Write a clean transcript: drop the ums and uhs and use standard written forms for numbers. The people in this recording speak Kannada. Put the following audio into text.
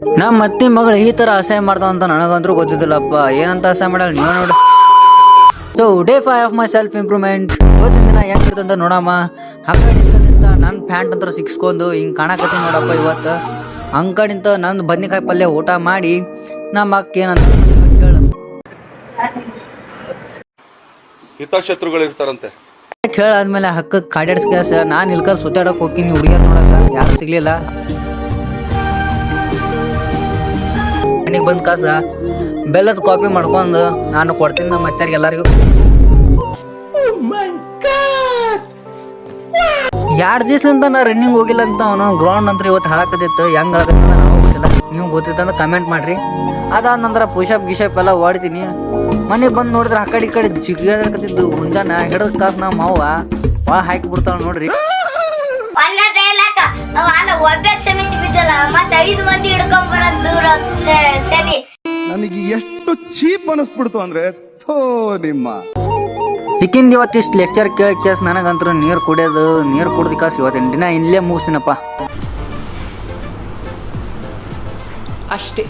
ನಮ್ಮ ಅತ್ತಿ ಮಗಳು ಈ ತರ ಅಸಹ್ಯ ಮಾಡ್ತಾವ ಅಂತ ನನಗಂತೂ ಗೊತ್ತಿದ್ದಿಲ್ಲಪ್ಪ. ಏನಂತ ಅಸಹ್ಯ ಮಾಡಲ್ಲ ನೀವು ನೋಡಿ. So day 5 of my self improvement. ಇವತ್ತಿನ ದಿನ ಹೆಂಗಿರ್ತಂತ ನೋಡಮ್ಮ. ಹಂಗ ನಿಂತ ನನ್ನ ಪ್ಯಾಂಟ್ ಅಂತ ಸಿಕ್ಸ್ಕೊಂಡು ಹಿಂಗೆ ಕಾಣಕತ್ತೀನಿ ನೋಡಪ್ಪ. ಇವತ್ತು ಅಂಕಡಿಂತ ನಂದು ಬದ್ನಿಕಾಯಿ ಪಲ್ಯ ಊಟ ಮಾಡಿ ನಮ್ಮ ಅಕ್ಕ ಏನಂತ ಕೇಳು. ಹಿತಶತ್ರುಗಳು ಇರ್ತಾರಂತೆ. ಕೇಳಾದ್ಮೇಲೆ ಹಕ್ಕಕ್ಕೆ ಕಾಡ್ಯಾಡ್ಸ್ ಕೆಲಸ ನಾನು ಇಲ್ಕ ಸುತ್ತಾಡಕ್ಕೆ ಹೋಗ್ತೀನಿ ಹುಡುಗಿಯರ್ ನೋಡಕ್ಕ. ಯಾರು ಸಿಗ್ಲಿಲ್ಲ. ಮನೆಗೆ ಬಂದ ಕಾಸ ಬೆಲ್ಲದ ಕಾಪಿ ಮಾಡ್ಕೊಂಡು ನಾನು ಕೊಡ್ತೀನಿ ನಮ್ಮ ಅತ್ತೆರಿಗೆ ಎಲ್ಲರಿಗೂ. 2 ದಿವ್ಸಲಿಂದ ನಾ ರನ್ನಿಂಗ್ ಹೋಗಿಲ್ಲ ಅಂತ ಅವನು ಗ್ರೌಂಡ್ ಅಂತ ಇವತ್ತು ಹಾಳಾಕತ್ತಿತ್ತು. ಹೆಂಗ್ ಹಾಳಾಕತ್ತ ನನಗೂ ಗೊತ್ತಿಲ್ಲ. ನೀವು ಗೊತ್ತಿತ್ತಂದ್ರೆ ಕಮೆಂಟ್ ಮಾಡ್ರಿ. ಅದಾದ ನಂತರ ಪುಷಪ್ ಗಿಶಪ್ ಎಲ್ಲ ಓಡ್ತೀನಿ. ಮನೆಗೆ ಬಂದು ನೋಡಿದ್ರೆ ಆ ಕಡೆ ಈ ಕಡೆ ಜಿಗಾಡಕತ್ತಿದ್ದು ಮುಂಜಾನೆ ಹಿಡಿದ ಕಾಸು ನಮ್ಮ ಅವ್ವ ಭಾಳ ಹಾಕಿ ಬಿಡ್ತಾಳ ನೋಡ್ರಿ. ನನಗೆ ಎಷ್ಟು ಚೀಪ್ ಅನಿಸ್ಬಿಡ್ತು ಅಂದ್ರೆ ಥೋ ನಿಮ್ಮ ಈಕಿಂದ ಇವತ್ತಿಷ್ಟು ಲೆಕ್ಚರ್ ಕೇಸ್ ನನಗಂತೂ ನೀರು ಕುಡ್ದು ಕಾಸು ಇವತ್ತಿನ ದಿನ ಇಲ್ಲೇ ಮುಗಿಸ್ತೀನಪ್ಪ ಅಷ್ಟೇ.